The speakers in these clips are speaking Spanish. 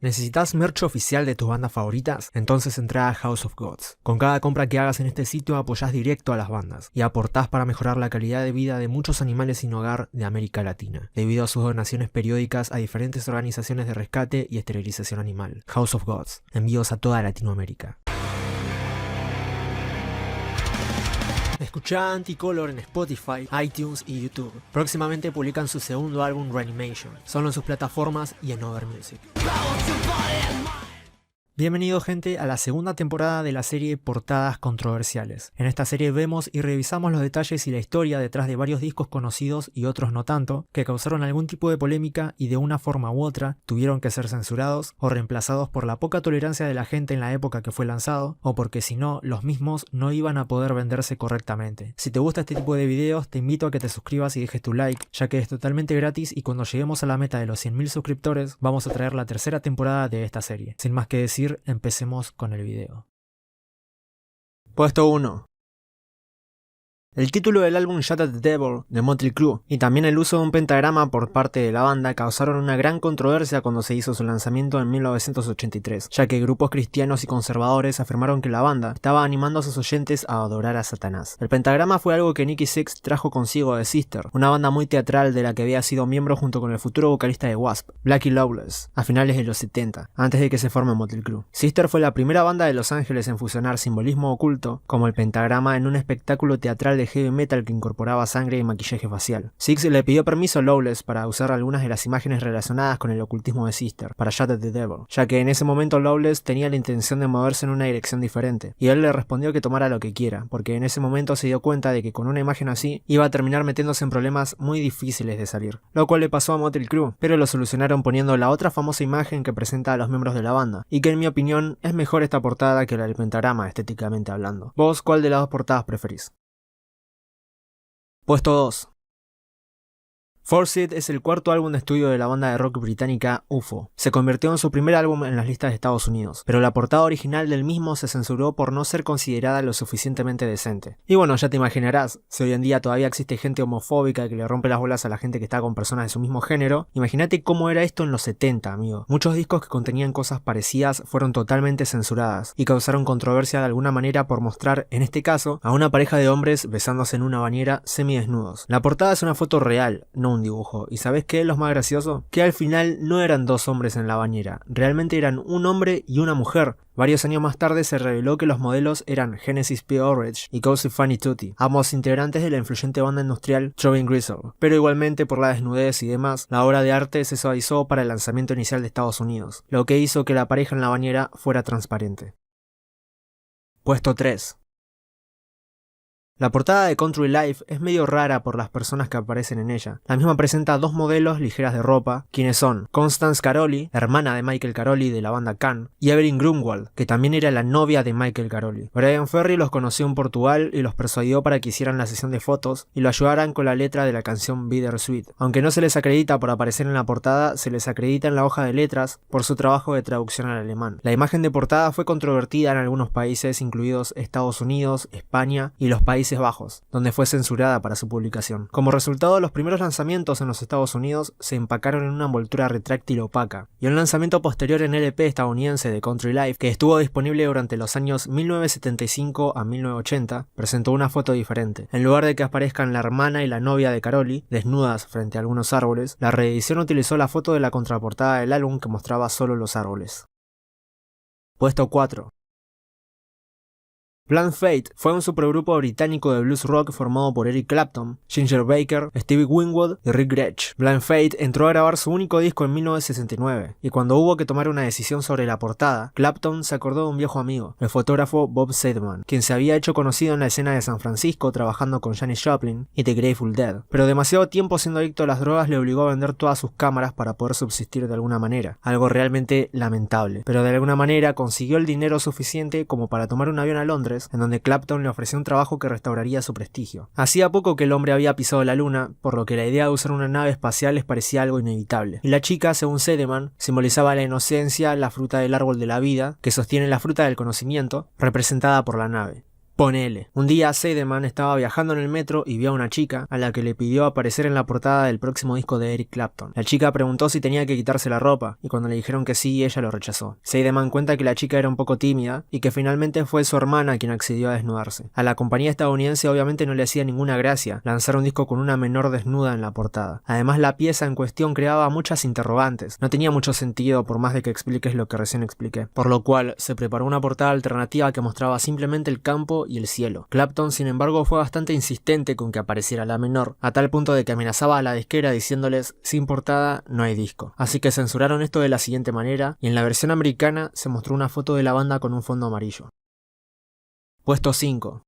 ¿Necesitas merch oficial de tus bandas favoritas? Entonces entra a House of Gods. Con cada compra que hagas en este sitio apoyás directo a las bandas y aportás para mejorar la calidad de vida de muchos animales sin hogar de América Latina, debido a sus donaciones periódicas a diferentes organizaciones de rescate y esterilización animal. House of Gods, envíos a toda Latinoamérica. Escuchá Anticolor en Spotify, iTunes y YouTube. Próximamente publican su segundo álbum Reanimation, solo en sus plataformas y en Over Music. Bienvenido gente a la segunda temporada de la serie Portadas Controversiales. En esta serie vemos y revisamos los detalles y la historia detrás de varios discos conocidos y otros no tanto, que causaron algún tipo de polémica y de una forma u otra tuvieron que ser censurados o reemplazados por la poca tolerancia de la gente en la época que fue lanzado, o porque si no, los mismos no iban a poder venderse correctamente. Si te gusta este tipo de videos, te invito a que te suscribas y dejes tu like, ya que es totalmente gratis y cuando lleguemos a la meta de los 100.000 suscriptores, vamos a traer la tercera temporada de esta serie. Sin más que decir, empecemos con el video. Puesto 1. El título del álbum Shut at the Devil de Motley Crue y también el uso de un pentagrama por parte de la banda causaron una gran controversia cuando se hizo su lanzamiento en 1983, ya que grupos cristianos y conservadores afirmaron que la banda estaba animando a sus oyentes a adorar a Satanás. El pentagrama fue algo que Nikki Sixx trajo consigo de Sister, una banda muy teatral de la que había sido miembro junto con el futuro vocalista de Wasp, Blackie Lawless, a finales de los 70, antes de que se forme Motley Crue. Sister fue la primera banda de Los Ángeles en fusionar simbolismo oculto, como el pentagrama, en un espectáculo teatral de heavy metal que incorporaba sangre y maquillaje facial. Sixx le pidió permiso a Lawless para usar algunas de las imágenes relacionadas con el ocultismo de Sister para Shut at the Devil, ya que en ese momento Lawless tenía la intención de moverse en una dirección diferente, y él le respondió que tomara lo que quiera, porque en ese momento se dio cuenta de que con una imagen así iba a terminar metiéndose en problemas muy difíciles de salir, lo cual le pasó a Motley Crue, pero lo solucionaron poniendo la otra famosa imagen que presenta a los miembros de la banda, y que en mi opinión es mejor esta portada que la del pentagrama estéticamente hablando. ¿Vos cuál de las dos portadas preferís? Puesto 2. Force It es el cuarto álbum de estudio de la banda de rock británica UFO. Se convirtió en su primer álbum en las listas de Estados Unidos, pero la portada original del mismo se censuró por no ser considerada lo suficientemente decente. Y bueno, ya te imaginarás, si hoy en día todavía existe gente homofóbica que le rompe las bolas a la gente que está con personas de su mismo género, imagínate cómo era esto en los 70, amigo. Muchos discos que contenían cosas parecidas fueron totalmente censuradas y causaron controversia de alguna manera por mostrar, en este caso, a una pareja de hombres besándose en una bañera semidesnudos. La portada es una foto real, no un dibujo, y ¿sabes qué es lo más gracioso? Que al final no eran dos hombres en la bañera, realmente eran un hombre y una mujer. Varios años más tarde se reveló que los modelos eran Genesis P. Orridge y Cozy Fanny Tutti, ambos integrantes de la influyente banda industrial Throbbing Gristle, pero igualmente por la desnudez y demás, la obra de arte se suavizó para el lanzamiento inicial de Estados Unidos, lo que hizo que la pareja en la bañera fuera transparente. Puesto 3. La portada de Country Life es medio rara por las personas que aparecen en ella. La misma presenta dos modelos ligeras de ropa, quienes son Constance Caroli, hermana de Michael Caroli de la banda Can, y Evelyn Grunwald, que también era la novia de Michael Caroli. Brian Ferry los conoció en Portugal y los persuadió para que hicieran la sesión de fotos y lo ayudaran con la letra de la canción Bittersweet. Aunque no se les acredita por aparecer en la portada, se les acredita en la hoja de letras por su trabajo de traducción al alemán. La imagen de portada fue controvertida en algunos países, incluidos Estados Unidos, España y los Países Bajos, donde fue censurada para su publicación. Como resultado, los primeros lanzamientos en los Estados Unidos se empacaron en una envoltura retráctil opaca, y un lanzamiento posterior en LP estadounidense de Country Life, que estuvo disponible durante los años 1975 a 1980, presentó una foto diferente. En lugar de que aparezcan la hermana y la novia de Caroli, desnudas frente a algunos árboles, la reedición utilizó la foto de la contraportada del álbum que mostraba solo los árboles. Puesto 4. Blind Fate fue un supergrupo británico de blues rock formado por Eric Clapton, Ginger Baker, Stevie Winwood y Rick Gretsch. Blind Fate entró a grabar su único disco en 1969, y cuando hubo que tomar una decisión sobre la portada, Clapton se acordó de un viejo amigo, el fotógrafo Bob Sedman, quien se había hecho conocido en la escena de San Francisco trabajando con Janis Joplin y The Grateful Dead, pero demasiado tiempo siendo adicto a las drogas le obligó a vender todas sus cámaras para poder subsistir de alguna manera, algo realmente lamentable, pero de alguna manera consiguió el dinero suficiente como para tomar un avión a Londres, en donde Clapton le ofreció un trabajo que restauraría su prestigio. Hacía poco que el hombre había pisado la luna, por lo que la idea de usar una nave espacial les parecía algo inevitable. Y la chica, según Sedman, simbolizaba la inocencia, la fruta del árbol de la vida, que sostiene la fruta del conocimiento, representada por la nave. Ponele. Un día Seidemann estaba viajando en el metro y vio a una chica a la que le pidió aparecer en la portada del próximo disco de Eric Clapton. La chica preguntó si tenía que quitarse la ropa y cuando le dijeron que sí, ella lo rechazó. Seidemann cuenta que la chica era un poco tímida y que finalmente fue su hermana quien accedió a desnudarse. A la compañía estadounidense obviamente no le hacía ninguna gracia lanzar un disco con una menor desnuda en la portada. Además, la pieza en cuestión creaba muchas interrogantes. No tenía mucho sentido por más de que expliques lo que recién expliqué. Por lo cual se preparó una portada alternativa que mostraba simplemente el campo y el cielo. Clapton, sin embargo, fue bastante insistente con que apareciera la menor, a tal punto de que amenazaba a la disquera diciéndoles: sin portada no hay disco. Así que censuraron esto de la siguiente manera, y en la versión americana se mostró una foto de la banda con un fondo amarillo. Puesto 5.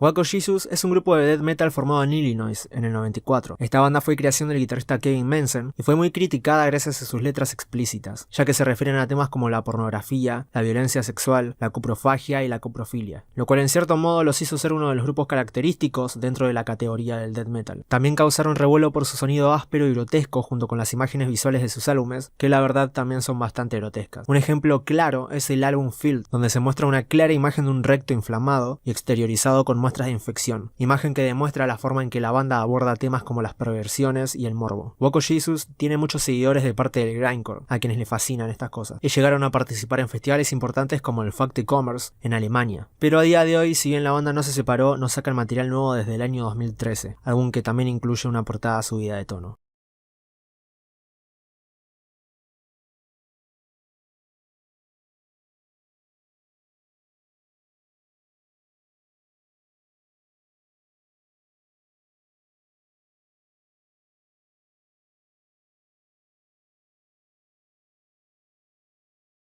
Waco Jesus es un grupo de death metal formado en Illinois en el 94. Esta banda fue creación del guitarrista Kevin Manson y fue muy criticada gracias a sus letras explícitas, ya que se refieren a temas como la pornografía, la violencia sexual, la coprofagia y la coprofilia, lo cual en cierto modo los hizo ser uno de los grupos característicos dentro de la categoría del death metal. También causaron revuelo por su sonido áspero y grotesco junto con las imágenes visuales de sus álbumes, que la verdad también son bastante grotescas. Un ejemplo claro es el álbum Field, donde se muestra una clara imagen de un recto inflamado y exteriorizado con muestras de infección, imagen que demuestra la forma en que la banda aborda temas como las perversiones y el morbo. Waco Jesus tiene muchos seguidores de parte del grindcore, a quienes les fascinan estas cosas, y llegaron a participar en festivales importantes como el Fuck the Commerce en Alemania. Pero a día de hoy, si bien la banda no se separó, no sacan material nuevo desde el año 2013, álbum que también incluye una portada subida de tono.